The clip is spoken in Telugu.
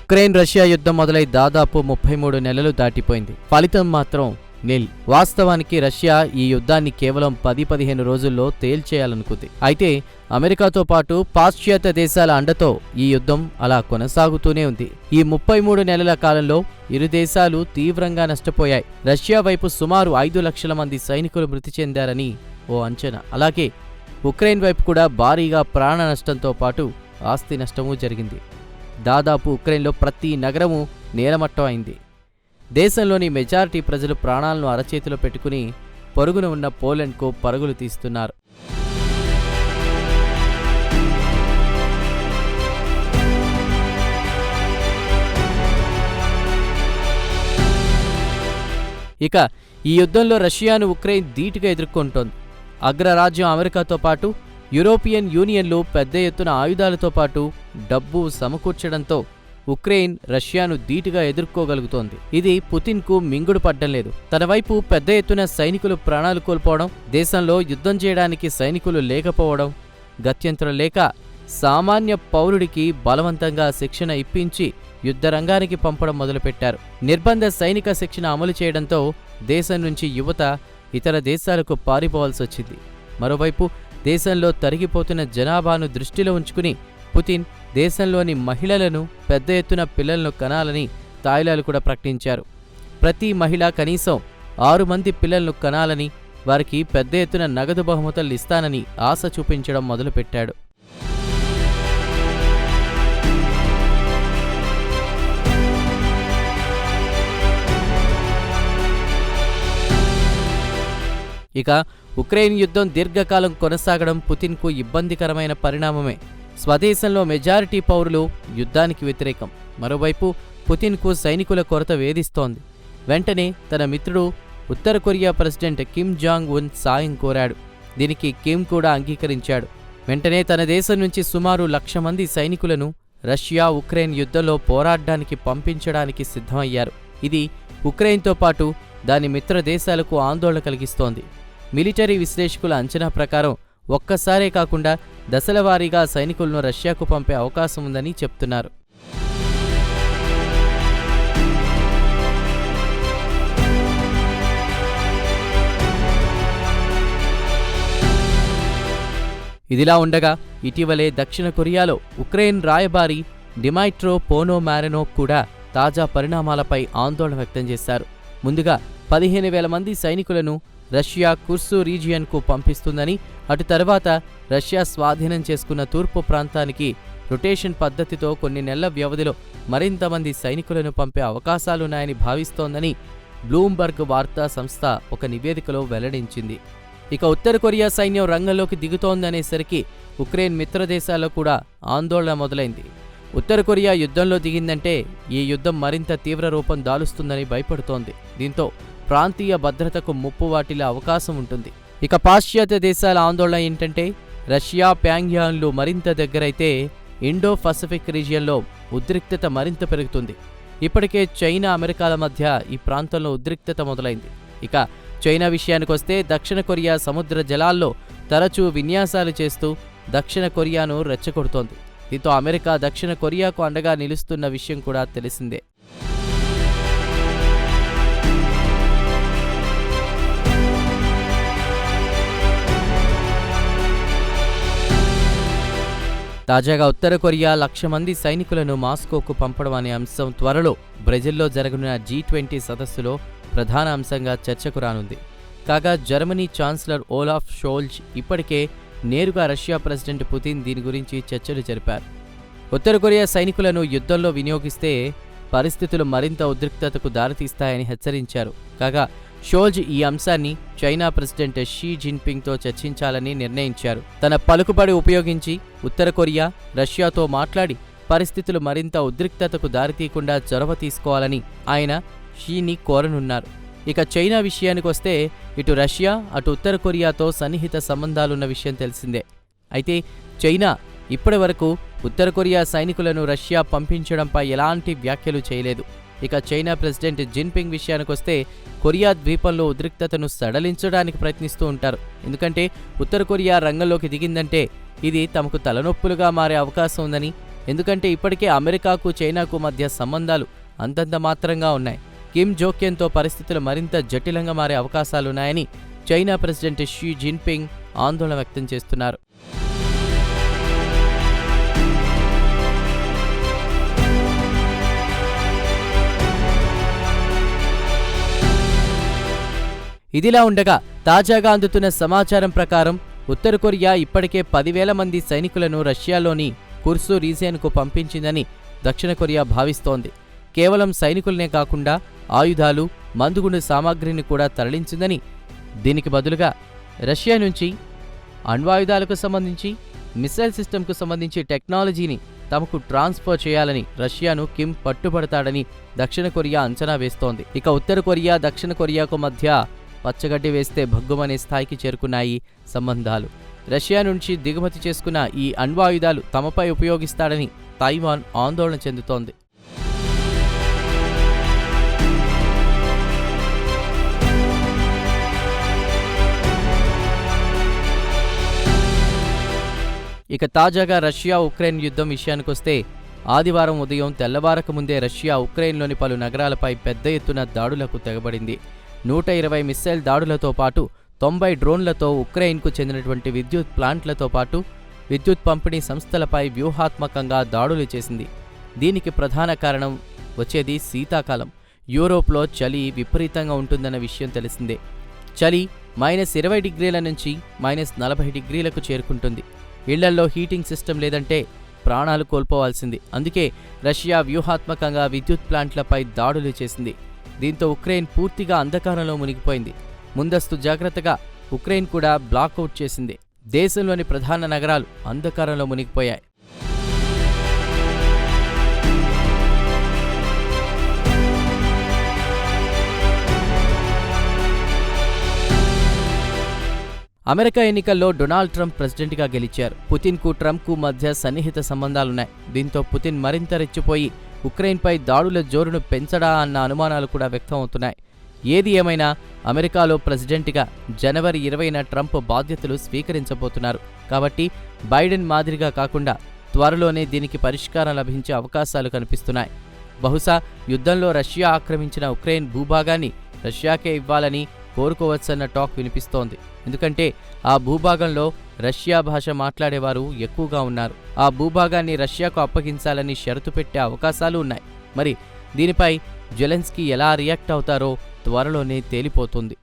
ఉక్రెయిన్ రష్యా యుద్ధం మొదలై దాదాపు 33 నెలలు దాటిపోయింది. ఫలితం మాత్రం నిల్. వాస్తవానికి రష్యా ఈ యుద్ధాన్ని కేవలం 10-15 రోజుల్లో తేల్చేయాలనుకుంది. అయితే అమెరికాతో పాటు పాశ్చాత్య దేశాల అండతో ఈ యుద్ధం అలా కొనసాగుతూనే ఉంది. ఈ 33 నెలల కాలంలో ఇరు దేశాలు తీవ్రంగా నష్టపోయాయి. రష్యా వైపు సుమారు 5 లక్షల మంది సైనికులు మృతి చెందారని ఓ అంచనా. అలాగే ఉక్రెయిన్ వైపు కూడా భారీగా ప్రాణ నష్టంతో పాటు ఆస్తి నష్టమూ జరిగింది. దాదాపు ఉక్రెయిన్లో ప్రతి నగరము నేలమట్టం అయింది. దేశంలోని మెజారిటీ ప్రజలు ప్రాణాలను అరచేతిలో పెట్టుకుని పొరుగున ఉన్న పోలాండ్కు పరుగులు తీస్తున్నారు. ఇక ఈ యుద్ధంలో రష్యాను ఉక్రెయిన్ ధీటుగా ఎదుర్కొంటోంది. అగ్రరాజ్యం అమెరికాతో పాటు యూరోపియన్ యూనియన్లు పెద్ద ఎత్తున ఆయుధాలతో పాటు డబ్బు సమకూర్చడంతో ఉక్రెయిన్ రష్యాను ధీటుగా ఎదుర్కోగలుగుతోంది. ఇది పుతిన్కు మింగుడు పడ్డం లేదు. తన వైపు పెద్ద ఎత్తున సైనికులు ప్రాణాలు కోల్పోవడం, దేశంలో యుద్ధం చేయడానికి సైనికులు లేకపోవడం, గత్యంతరం లేక సామాన్య పౌరుడికి బలవంతంగా శిక్షణ ఇప్పించి యుద్ధరంగానికి పంపడం మొదలుపెట్టారు. నిర్బంధ సైనిక శిక్షణ అమలు చేయడంతో దేశం నుంచి యువత ఇతర దేశాలకు పారిపోవాల్సొచ్చింది. మరోవైపు దేశంలో తరిగిపోతున్న జనాభాను దృష్టిలో ఉంచుకుని పుతిన్ దేశంలోని మహిళలను, పెద్ద ఎత్తున పిల్లలను కనాలని తాయిలాలు కూడా ప్రకటించారు. ప్రతి మహిళ కనీసం 6 మంది పిల్లలను కనాలని, వారికి పెద్ద ఎత్తున నగదు బహుమతులు ఇస్తానని ఆశ చూపించడం మొదలుపెట్టాడు. ఇక ఉక్రెయిన్ యుద్ధం దీర్ఘకాలం కొనసాగడం పుతిన్కు ఇబ్బందికరమైన పరిణామమే. స్వదేశంలో మెజారిటీ పౌరులు యుద్ధానికి వ్యతిరేకం. మరోవైపు పుతిన్కు సైనికుల కొరత వేధిస్తోంది. వెంటనే తన మిత్రుడు ఉత్తర Korea president Kim Jong Un సాయం కోరాడు. దీనికి కిమ్ కూడా అంగీకరించాడు. వెంటనే తన దేశం నుంచి సుమారు 1,00,000 మంది సైనికులను రష్యా ఉక్రెయిన్ యుద్ధంలో పోరాడడానికి పంపించడానికి సిద్ధమయ్యారు. ఇది ఉక్రెయిన్తో పాటు దాని మిత్ర దేశాలకు ఆందోళన కలిగిస్తోంది. మిలిటరీ విశ్లేషకుల అంచనా ప్రకారం ఒక్కసారే కాకుండా దశలవారీగా సైనికులను రష్యాకు పంపే అవకాశం ఉందని చెప్తున్నారు. ఇదిలా ఉండగా ఇటీవలే దక్షిణ కొరియాలో ఉక్రెయిన్ రాయబారి డిమైట్రో పోనోమారెనోవ్ కూడా తాజా పరిణామాలపై ఆందోళన వ్యక్తం చేశారు. ముందుగా 15,000 మంది సైనికులను రష్యా కుర్సు రీజియన్కు పంపిస్తుందని, అటు తర్వాత రష్యా స్వాధీనం చేసుకున్న తూర్పు ప్రాంతానికి రొటేషన్ పద్ధతితో కొన్ని నెలల వ్యవధిలో మరింత మంది సైనికులను పంపే అవకాశాలున్నాయని భావిస్తోందని బ్లూంబర్గ్ వార్తా సంస్థ ఒక నివేదికలో వెల్లడించింది. ఇక ఉత్తర కొరియా సైన్యం రంగంలోకి దిగుతోందనేసరికి ఉక్రెయిన్ మిత్రదేశాల్లో కూడా ఆందోళన మొదలైంది. ఉత్తర కొరియా యుద్ధంలో దిగిందంటే ఈ యుద్ధం మరింత తీవ్ర రూపం దాలుస్తుందని భయపడుతోంది. దీంతో ప్రాంతీయ భద్రతకు ముప్పు వాటిల్లే అవకాశం ఉంటుంది. ఇక పాశ్చాత్య దేశాల ఆందోళన ఏంటంటే రష్యా ప్యాంగ్యాంగ్లు మరింత దగ్గరైతే ఇండో పసిఫిక్ రీజియన్లో ఉద్రిక్తత మరింత పెరుగుతుంది. ఇప్పటికే చైనా, అమెరికాల మధ్య ఈ ప్రాంతంలో ఉద్రిక్తత మొదలైంది. ఇక చైనా విషయానికొస్తే దక్షిణ కొరియా సముద్ర జలాల్లో తరచూ విన్యాసాలు చేస్తూ దక్షిణ కొరియాను రెచ్చగొడుతోంది. దీంతో అమెరికా దక్షిణ కొరియాకు అండగా నిలుస్తున్న విషయం కూడా తెలిసిందే. తాజాగా ఉత్తర కొరియా 1,00,000 మంది సైనికులను మాస్కోకు పంపడం అనే అంశం త్వరలో బ్రెజిల్లో జరగనున్న G20 సదస్సులో ప్రధాన అంశంగా చర్చకు రానుంది. కాగా జర్మనీ ఛాన్సలర్ ఓలాఫ్ షోల్జ్ ఇప్పటికే నేరుగా రష్యా ప్రెసిడెంట్ పుతిన్ దీని గురించి చర్చలు జరిపారు. ఉత్తర కొరియా సైనికులను యుద్ధంలో వినియోగిస్తే పరిస్థితులు మరింత ఉద్రిక్తతకు దారితీస్తాయని హెచ్చరించారు. కాగా షోల్జ్ ఈ అంశాన్ని చైనా ప్రెసిడెంట్ షీ జిన్పింగ్తో చర్చించాలని నిర్ణయించారు. తన పలుకుబడి ఉపయోగించి ఉత్తర కొరియా రష్యాతో మాట్లాడి పరిస్థితులు మరింత ఉద్రిక్తతకు దారితీయకుండా చొరవ తీసుకోవాలని ఆయన షీని కోరనున్నారు. ఇక చైనా విషయానికొస్తే ఇటు రష్యా, అటు ఉత్తర కొరియాతో సన్నిహిత సంబంధాలున్న విషయం తెలిసిందే. అయితే చైనా ఇప్పటివరకు ఉత్తర కొరియా సైనికులను రష్యా పంపించడంపై ఎలాంటి వ్యాఖ్యలు చేయలేదు. ఇక చైనా ప్రెసిడెంట్ జిన్పింగ్ విషయానికొస్తే కొరియా ద్వీపంలో ఉద్రిక్తతను సడలించడానికి ప్రయత్నిస్తూ ఉంటారు. ఎందుకంటే ఉత్తర కొరియా రంగంలోకి దిగిందంటే ఇది తమకు తలనొప్పులుగా మారే అవకాశం ఉందని, ఎందుకంటే ఇప్పటికే అమెరికాకు చైనాకు మధ్య సంబంధాలు అంతంత మాత్రంగా ఉన్నాయి. కిమ్ జోక్యంతో పరిస్థితులు మరింత జటిలంగా మారే అవకాశాలున్నాయని చైనా ప్రెసిడెంట్ షీ జిన్పింగ్ ఆందోళన వ్యక్తం చేస్తున్నారు. ఇదిలా ఉండగా తాజాగా అందుతున్న సమాచారం ప్రకారం ఉత్తర కొరియా ఇప్పటికే 10,000 మంది సైనికులను రష్యాలోని కుర్సు రీజియన్కు పంపించిందని దక్షిణ కొరియా భావిస్తోంది. కేవలం సైనికులనే కాకుండా ఆయుధాలు, మందుగుండు సామాగ్రిని కూడా తరలించిందని, దీనికి బదులుగా రష్యా నుంచి అణ్వాయుధాలకు సంబంధించి, మిసైల్ సిస్టమ్కు సంబంధించి టెక్నాలజీని తమకు ట్రాన్స్ఫర్ చేయాలని రష్యాను కిమ్ పట్టుబడతాడని దక్షిణ కొరియా అంచనా వేస్తోంది. ఇక ఉత్తర కొరియా, దక్షిణ కొరియాకు మధ్య పచ్చగడ్డి వేస్తే భగ్గుమనే స్థాయికి చేరుకున్నాయి సంబంధాలు. రష్యా నుంచి దిగుమతి చేసుకున్న ఈ అణ్వాయుధాలు తమపై ఉపయోగిస్తాడని తైవాన్ ఆందోళన చెందుతోంది. ఇక తాజాగా రష్యా ఉక్రెయిన్ యుద్ధం విషయానికొస్తే ఆదివారం ఉదయం తెల్లవారక ముందే రష్యా ఉక్రెయిన్లోని పలు నగరాలపై పెద్ద ఎత్తున దాడులకు తెగబడింది. 120 మిస్సైల్ దాడులతో పాటు 90 డ్రోన్లతో ఉక్రెయిన్కు చెందినటువంటి విద్యుత్ ప్లాంట్లతో పాటు విద్యుత్ పంపిణీ సంస్థలపై వ్యూహాత్మకంగా దాడులు చేసింది. దీనికి ప్రధాన కారణం వచ్చేది శీతాకాలం. యూరోప్లో చలి విపరీతంగా ఉంటుందన్న విషయం తెలిసిందే. చలి -20 డిగ్రీల నుంచి -40 డిగ్రీలకు చేరుకుంటుంది. ఇళ్లల్లో హీటింగ్ సిస్టమ్ లేదంటే ప్రాణాలు కోల్పోవాల్సింది. అందుకే రష్యా వ్యూహాత్మకంగా విద్యుత్ ప్లాంట్లపై దాడులు చేసింది. దీంతో ఉక్రెయిన్ పూర్తిగా అంధకారంలో మునిగిపోయింది. ముందస్తు జాగ్రత్తగా ఉక్రెయిన్ కూడా బ్లాకౌట్ చేసింది. దేశంలోని ప్రధాన నగరాలు అంధకారంలో మునిగిపోయాయి. అమెరికా ఎన్నికల్లో డొనాల్డ్ ట్రంప్ ప్రెసిడెంట్గా గెలిచారు. పుతిన్కు ట్రంప్కు మధ్య సన్నిహిత సంబంధాలున్నాయి. దీంతో పుతిన్ మరింత రెచ్చిపోయి ఉక్రెయిన్పై దాడుల జోరును పెంచడా అన్న అనుమానాలు కూడా వ్యక్తం అవుతున్నాయి. ఏది ఏమైనా అమెరికాలో ప్రెసిడెంట్గా జనవరి 20న ట్రంప్ బాధ్యతలు స్వీకరించబోతున్నారు. కాబట్టి బైడెన్ మాదిరిగా కాకుండా త్వరలోనే దీనికి పరిష్కారం లభించే అవకాశాలు కనిపిస్తున్నాయి. బహుశా యుద్ధంలో రష్యా ఆక్రమించిన ఉక్రెయిన్ భూభాగాన్ని రష్యాకే ఇవ్వాలని కోరుకోవచ్చన్న టాక్ వినిపిస్తోంది. ఎందుకంటే ఆ భూభాగంలో రష్యా భాష మాట్లాడేవారు ఎక్కువగా ఉన్నారు. ఆ భూభాగాన్ని రష్యాకు అప్పగించాలని షరతు పెట్టే అవకాశాలు ఉన్నాయి. మరి దీనిపై జెలెన్స్కీ ఎలా రియాక్ట్ అవుతారో త్వరలోనే తేలిపోతుంది.